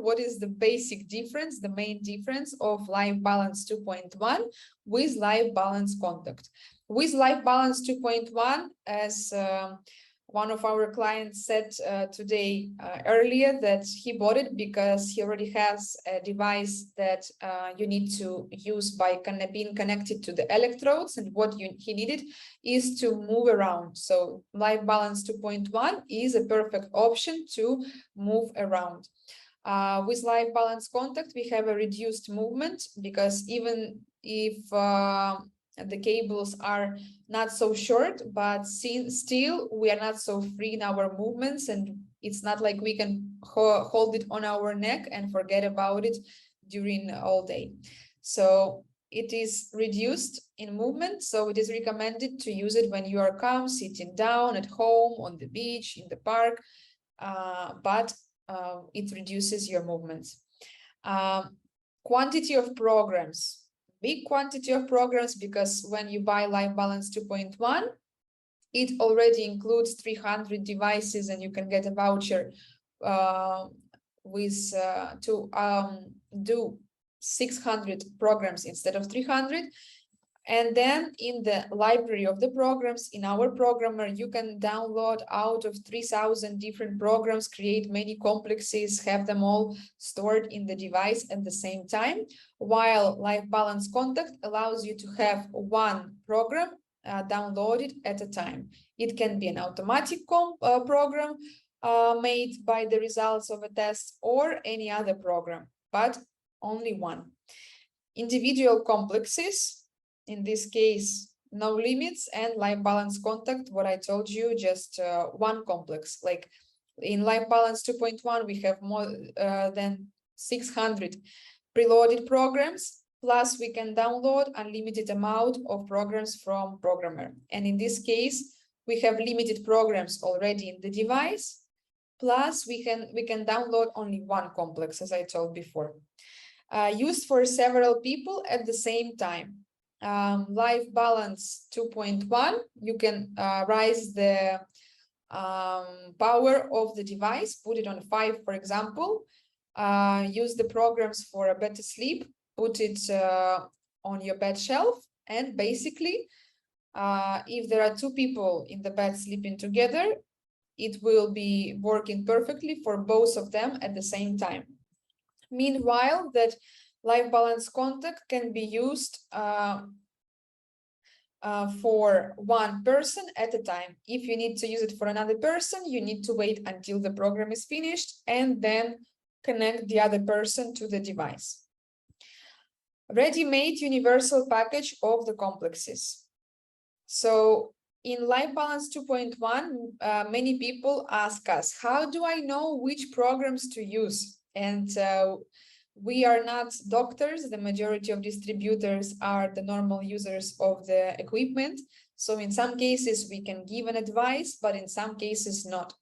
what is the basic difference, the main difference of Life Balance 2.1 with Life Balance Contact. With Life Balance 2.1, as one of our clients said today earlier, that he bought it because he already has a device that you need to use by being connected to the electrodes, and what he needed is to move around. So Life Balance 2.1 is a perfect option to move around. With Life Balance Contact, we have a reduced movement, because even if the cables are not so short, but still we are not so free in our movements, and it's not like we can hold it on our neck and forget about it during all day. So it is reduced in movement, so it is recommended to use it when you are calm, sitting down at home, on the beach, in the park, but it reduces your movements. Quantity of programs. Big quantity of programs, because when you buy Life Balance 2.1, it already includes 300 devices, and you can get a voucher to do 600 programs instead of 300. And then in the library of the programs, in our programmer, you can download out of 3,000 different programs, create many complexes, have them all stored in the device at the same time, while Life Balance Contact allows you to have one program downloaded at a time. It can be an automatic program made by the results of a test, or any other program, but only one. Individual complexes, in this case, no limits, and Life Balance Contact, what I told you, just one complex. Like in Life Balance 2.1, we have more than 600 preloaded programs, plus we can download unlimited amount of programs from programmer. And in this case, we have limited programs already in the device, plus we can download only one complex, as I told before. Used for several people at the same time. Life Balance 2.1, you can raise the power of the device, put it on 5, for example, use the programs for a better sleep, put it on your bed shelf, and basically, if there are 2 people in the bed sleeping together, it will be working perfectly for both of them at the same time. Meanwhile, that Life Balance Contact can be used for one person at a time. If you need to use it for another person, you need to wait until the program is finished and then connect the other person to the device. Ready-made universal package of the complexes. So in Life Balance 2.1, many people ask us, how do I know which programs to use? And we are not doctors. The majority of distributors are the normal users of the equipment. So in some cases we can give an advice, but in some cases not.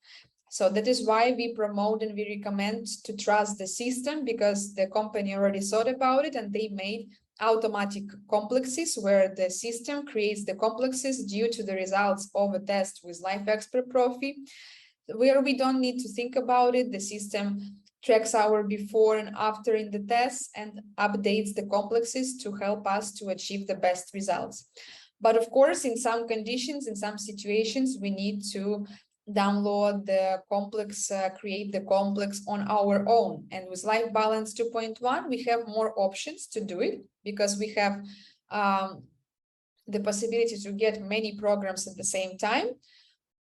So that is why we promote and we recommend to trust the system, because the company already thought about it and they made automatic complexes where the system creates the complexes due to the results of a test with Life Expert Profi, where we don't need to think about it. The system tracks our before and after in the tests and updates the complexes to help us to achieve the best results. But of course, in some conditions, in some situations, we need to download the complex, create the complex on our own. And with Life Balance 2.1, we have more options to do it, because we have the possibility to get many programs at the same time.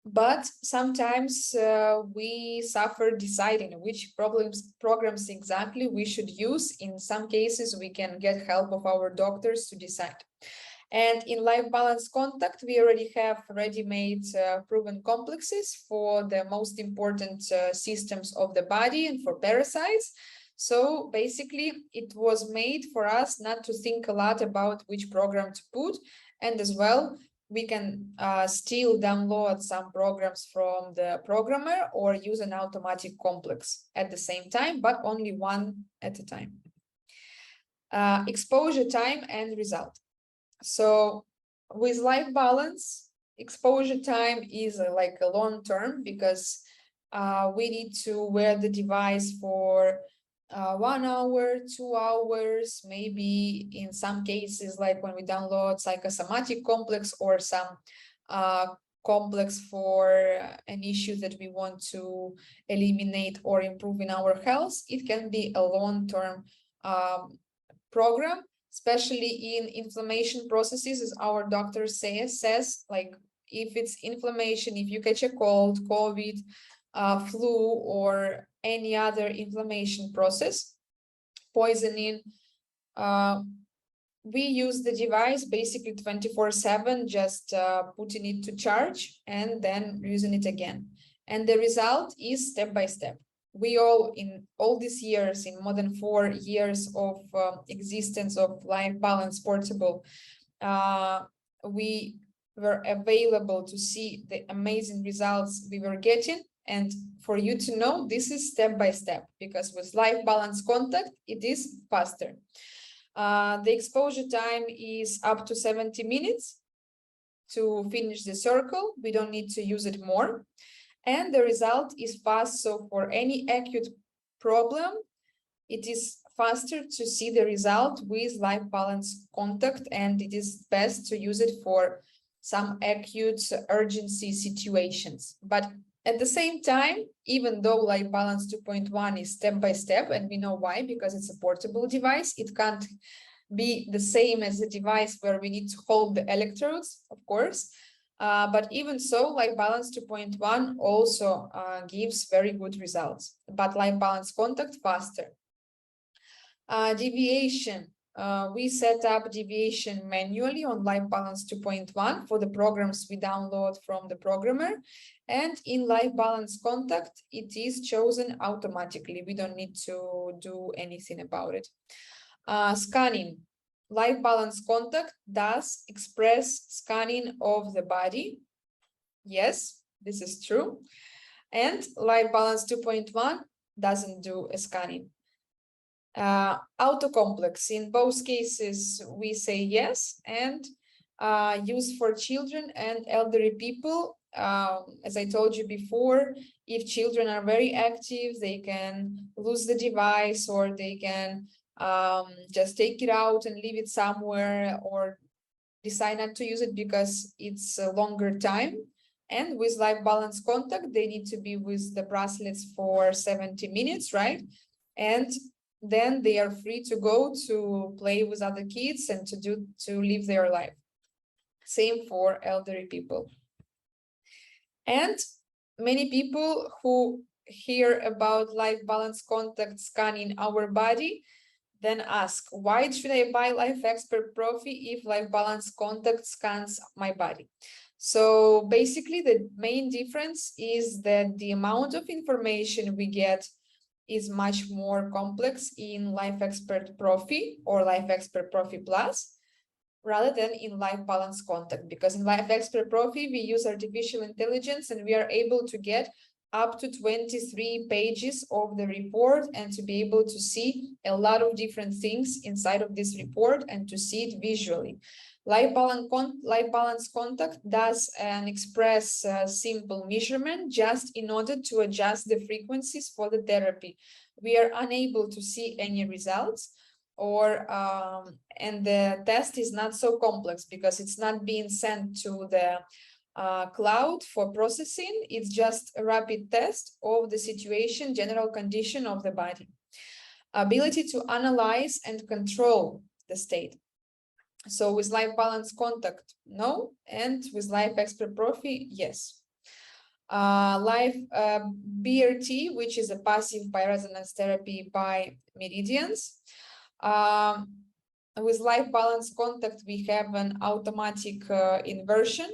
But sometimes we suffer deciding which programs exactly we should use. In some cases, we can get help of our doctors to decide. And in Life Balance Contact, we already have ready-made proven complexes for the most important systems of the body and for parasites. So basically, it was made for us not to think a lot about which program to put. And as well, we can still download some programs from the programmer or use an automatic complex at the same time, but only one at a time. Exposure time and result. So with Life Balance, exposure time is like a long term, because we need to wear the device for 1 hour, 2 hours, maybe in some cases, like when we download psychosomatic complex or some complex for an issue that we want to eliminate or improve in our health, it can be a long-term program, especially in inflammation processes, as our doctor says, like if it's inflammation, if you catch a cold, COVID, flu, or any other inflammation process, poisoning, we use the device basically 24/7, just putting it to charge and then using it again. And the result is step by step. We all, in all these years, in more than 4 years of existence of Life Balance Portable, we were available to see the amazing results we were getting. And for you to know, this is step by step, because with Life Balance Contact, it is faster. The exposure time is up to 70 minutes to finish the circle. We don't need to use it more. And the result is fast. So for any acute problem, it is faster to see the result with Life Balance Contact, and it is best to use it for some acute urgency situations. But at the same time, even though Life Balance 2.1 is step by step, and we know why, because it's a portable device, it can't be the same as a device where we need to hold the electrodes, of course. But even so, Life Balance 2.1 also gives very good results, but Life Balance Contact faster. Deviation. We set up deviation manually on Life Balance 2.1 for the programs we download from the programmer. And in Life Balance Contact, it is chosen automatically. We don't need to do anything about it. Scanning. Life Balance Contact does express scanning of the body. Yes, this is true. And Life Balance 2.1 doesn't do a scanning. Autocomplex. In both cases, we say yes, and used for children and elderly people. As I told you before, if children are very active, they can lose the device, or they can just take it out and leave it somewhere, or decide not to use it because it's a longer time. And with Life Balance Contact, they need to be with the bracelets for 70 minutes, right? And then they are free to go to play with other kids and to live their life. Same for elderly people. And many people who hear about Life Balance Contact scanning our body then ask, why should I buy Life Expert Profi if Life Balance Contact scans my body? So basically, the main difference is that the amount of information we get is much more complex in Life Expert Profi or Life Expert Profi Plus, rather than in Life Balance Contact, because in Life Expert Profi, we use artificial intelligence and we are able to get up to 23 pages of the report and to be able to see a lot of different things inside of this report and to see it visually. Life Balance Contact does an express simple measurement just in order to adjust the frequencies for the therapy. We are unable to see any results, or and the test is not so complex because it's not being sent to the cloud for processing. It's just a rapid test of the situation, general condition of the body. Ability to analyze and control the state. So with Life Balance Contact, no, and with Life Expert Profi, yes. Life BRT, which is a passive bioresonance therapy by meridians. With Life Balance Contact, we have an automatic inversion,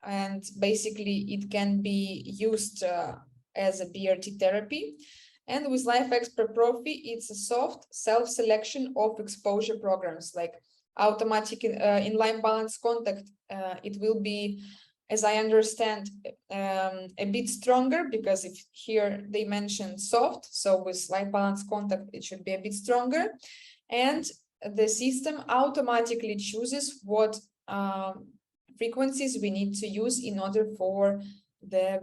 and basically it can be used as a BRT therapy. And with Life Expert Profi, it's a soft self-selection of exposure programs, like automatic in Life Balance Contact. It will be, as I understand, a bit stronger, because if here they mentioned soft, so with Life Balance Contact, it should be a bit stronger. And the system automatically chooses what frequencies we need to use in order for the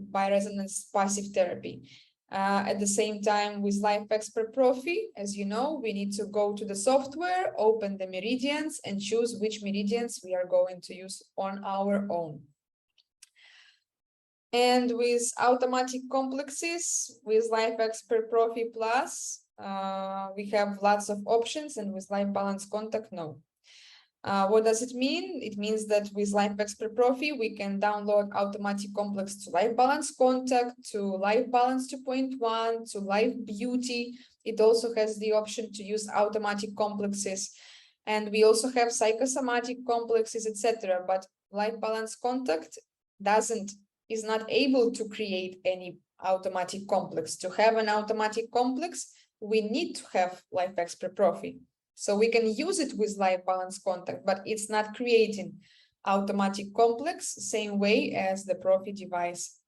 bioresonance passive therapy. At the same time, with LifeExpert Profi, as you know, we need to go to the software, open the meridians, and choose which meridians we are going to use on our own. And with automatic complexes, with LifeExpert Profi Plus, we have lots of options, and with Life Balance Contact, no. What does it mean? It means that with LifeExpert Profi, we can download automatic complex to Life Balance Contact, to Life Balance 2.1, to Life Beauty. It also has the option to use automatic complexes. And we also have psychosomatic complexes, etc. But Life Balance Contact is not able to create any automatic complex. To have an automatic complex, we need to have LifeExpert Profi. So we can use it with Life Balance Contact, but it's not creating automatic complex same way as the Profi device